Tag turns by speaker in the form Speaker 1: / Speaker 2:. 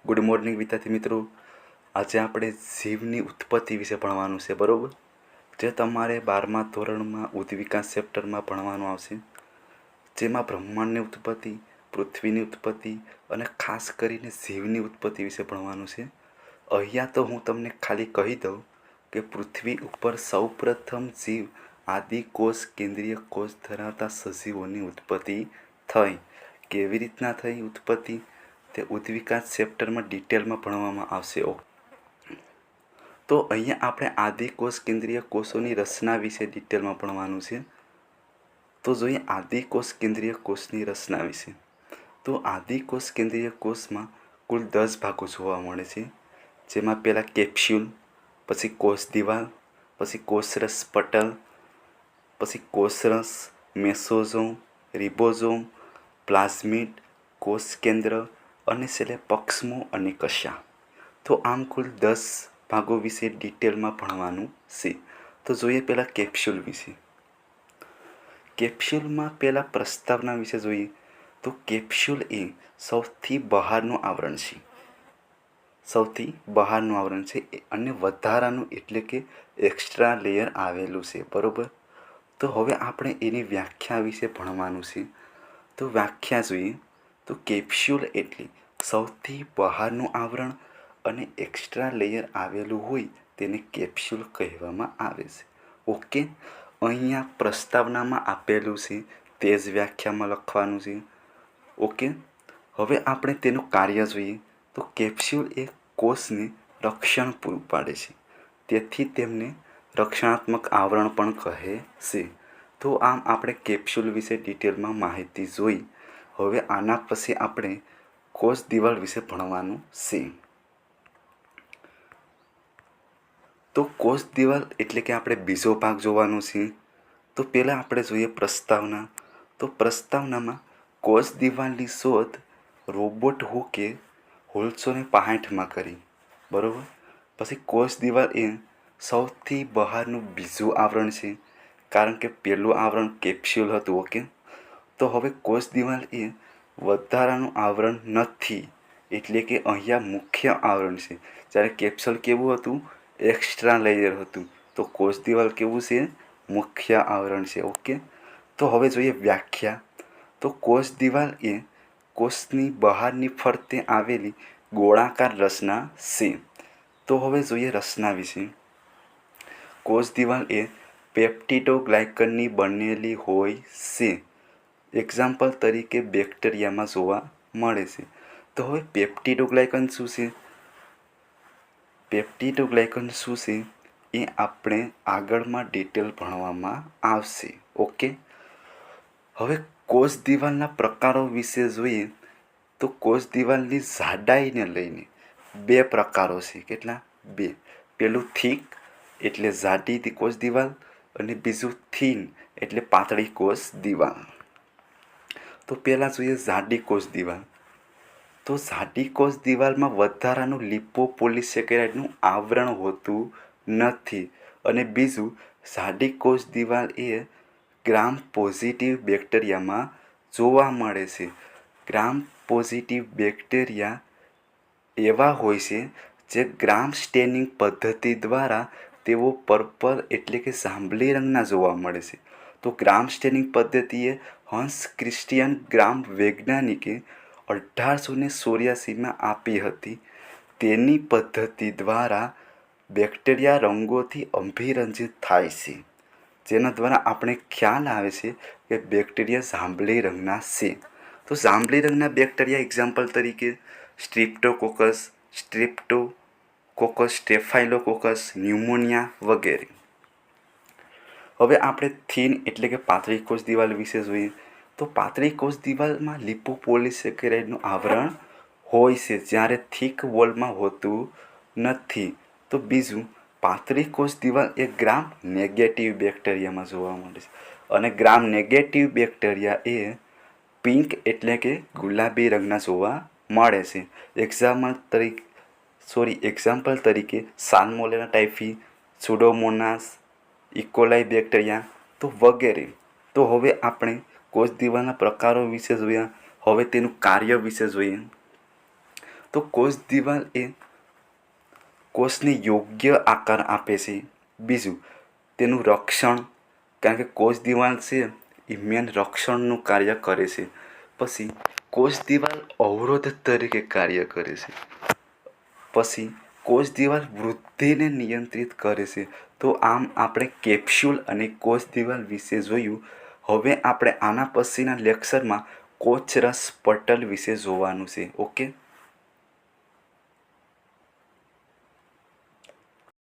Speaker 1: Good morning વિદ્યાર્થી મિત્રો। આજે આપણે જીવની ઉત્પત્તિ વિશે ભણવાનું છે, બરાબર? જે તમારે 12મા ધોરણમાં ઉદ્વિકાસ ચેપ્ટરમાં ભણવાનું આવશે, જેમાં બ્રહ્માંડની ઉત્પત્તિ, પૃથ્વીની ઉત્પત્તિ અને ખાસ કરીને જીવની ઉત્પત્તિ વિશે ભણવાનું છે। અહીંયા તો હું તમને ખાલી કહી દઉં કે પૃથ્વી ઉપર સૌપ્રથમ જીવ આદિ કોષ કેન્દ્રીય કોષ ધરાવતા સજીવોની ઉત્પત્તિ થઈ। કેવી રીતના થઈ ઉત્પત્તિ તે ઉદ્વિકાસ ચેપ્ટરમાં ડિટેલમાં ભણવામાં આવશે। તો અહીંયા આપણે આદિકોષ કેન્દ્રીય કોષોની રચના વિશે ડિટેલમાં ભણવાનું છે। તો જોઈએ આદિકોષ કેન્દ્રીય કોષની રચના વિશે। તો આદિકોષ કેન્દ્રીય કોષમાં કુલ 10 ભાગો જોવા મળે છે, જેમાં પહેલાં કેપ્સ્યુલ, પછી કોષ દિવાલ, પછી કોષરસ પટલ, પછી કોષરસ, મેસોઝોમ, રિબોઝોમ, પ્લાઝમિડ, કોષ કેન્દ્ર અને છેલ્લે પક્ષમો અને કશા। તો આમ કુલ 10 ભાગો વિશે ડિટેલમાં ભણવાનું છે। તો જોઈએ પહેલાં કેપ્સ્યુલ વિશે। કેપ્સ્યુલમાં પહેલાં પ્રસ્તાવના વિશે જોઈએ તો કેપ્સ્યુલ એ સૌથી બહારનું આવરણ છે, સૌથી બહારનું આવરણ છે અને વધારાનું એટલે કે એક્સ્ટ્રા લેયર આવેલું છે, બરાબર? તો હવે આપણે એની વ્યાખ્યા વિશે ભણવાનું છે। તો વ્યાખ્યા જોઈએ તો કેપ્સ્યુલ એટલે સૌથી બહારનું આવરણ અને એક્સ્ટ્રા લેયર આવેલું હોય તેને કેપ્સ્યુલ કહેવામાં આવે છે। ઓકે, અહીંયા પ્રસ્તાવનામાં આપેલું છે તે જ વ્યાખ્યામાં લખવાનું છે। ઓકે, હવે આપણે તેનું કાર્ય જોઈએ તો કેપ્સ્યુલ એ કોષને રક્ષણ પૂરું પાડે છે, તેથી તેમને રક્ષણાત્મક આવરણ પણ કહે છે। તો આમ આપણે કેપ્સ્યુલ વિશે ડિટેલમાં માહિતી જોઈ। હવે આના પછી આપણે કોષ દિવાલ વિશે ભણવાનું છે। તો કોષ દિવાલ એટલે કે આપણે બીજો ભાગ જોવાનો છે। તો પહેલાં આપણે જોઈએ પ્રસ્તાવના। તો પ્રસ્તાવનામાં કોષ દિવાલની શોધ રોબર્ટ હુકે 1865માં કરી, બરાબર? પછી કોષ દિવાલ એ સૌથી બહારનું બીજું આવરણ છે, કારણ કે પહેલું આવરણ કેપ્સ્યુલ હતું। ઓકે, તો હવે કોષ દિવાલ એ વધારાનું આવરણ નથી, એટલે કે અહીંયા મુખ્ય આવરણ છે। જ્યારે કેપ્સ્યુલ કેવું હતું? એક્સ્ટ્રા લેયર હતું। તો કોષ દિવાલ કેવું છે? મુખ્ય આવરણ છે। ઓકે, તો હવે જોઈએ વ્યાખ્યા। તો કોષ દિવાલ એ કોષની બહારની ફરતે આવેલી ગોળાકાર રચના છે। તો હવે જોઈએ રચના વિશે। કોષ દિવાલ એ પેપ્ટિડોગ્લાયકનની બનેલી હોય છે, એક્ઝામ્પલ તરીકે બેક્ટેરિયામાં જોવા મળે છે। તો હવે પેપ્ટિડોગ્લાયકન શું છે? પેપ્ટિડોગ્લાયકન શું છે એ આપણે આગળમાં ડિટેલ ભણવામાં આવશે। ઓકે, હવે કોષ દિવાલના પ્રકારો વિશે જોઈએ તો કોષ દિવાલની જાડાઈને લઈને 2 પ્રકારો છે। કેટલા? 2। પેલું થીક એટલે જાડી કોષ દિવાલ અને બીજું થીન એટલે પાતળી કોષ દિવાલ। તો પહેલાં જોઈએ જાડી કોષ દિવાલ। તો જાડી કોષ દિવાલમાં વધારાનું લિપોપોલિસેકેરાઇડનું આવરણ હોતું નથી, અને બીજું જાડી કોષ દિવાલ એ ગ્રામ પોઝિટિવ બેક્ટેરિયામાં જોવા મળે છે। ગ્રામ પોઝિટિવ બેક્ટેરિયા એવા હોય છે જે ગ્રામ સ્ટેનિંગ પદ્ધતિ દ્વારા તેઓ પર્પલ એટલે કે જાંબલી રંગના જોવા મળે છે। તો ગ્રામ સ્ટેનિંગ પદ્ધતિએ હંસ ક્રિસ્ટિયન ગ્રામ વૈજ્ઞાનિકે 1884માં આપી હતી। તેની પદ્ધતિ દ્વારા બેક્ટેરિયા રંગોથી અભિરંજિત થાય છે, જેના દ્વારા આપણે ખ્યાલ આવે છે કે બેક્ટેરિયા જાંબલી રંગના છે। તો જાંબલી રંગના બેક્ટેરિયા એક્ઝામ્પલ તરીકે સ્ટ્રિપ્ટોકોકસ, સ્ટેફાઇલોકોકસ, ન્યુમોનિયા વગેરે। હવે આપણે થીન એટલે કે પાતળી કોષ દિવાલ વિશે જોઈએ તો પાતળી કોષ દિવાલમાં લિપોપોલિસેકેરાઇડનું આવરણ હોય છે, જ્યારે થીક વોલમાં હોતું નથી। તો બીજું, પાતળી કોષ દિવાલ એ ગ્રામ નેગેટિવ બેક્ટેરિયામાં જોવા મળે છે, અને ગ્રામ નેગેટિવ બેક્ટેરિયા એ પિંક એટલે કે ગુલાબી રંગના જોવા મળે છે। એક્ઝામ્પલ તરીકે salmonella typhi, Pseudomonas, E. coli bacteria તો વગેરે। તો હવે આપણે કોષ દિવાલના પ્રકારો વિશે જોયા। હવે તેનું કાર્ય વિશે જોઈએ તો કોષ દિવાલ એ કોષને યોગ્ય આકાર આપે છે. બીજું, તેનું રક્ષણ, કારણ કે કોષ દિવાલ છે એ મેન રક્ષણનું કાર્ય કરે છે. પછી કોષ દિવાલ અવરોધ તરીકે કાર્ય કરે છે. પછી કોષ દિવાલ વૃદ્ધિને નિયંત્રિત કરે છે. તો આમ આપણે કેપ્સ્યુલ અને કોષ દિવાલ વિશે જોયું. હવે આપણે આના પછીના લેક્ચરમાં કોષરસ પટલ વિશે જોવાનું છે. ઓકે.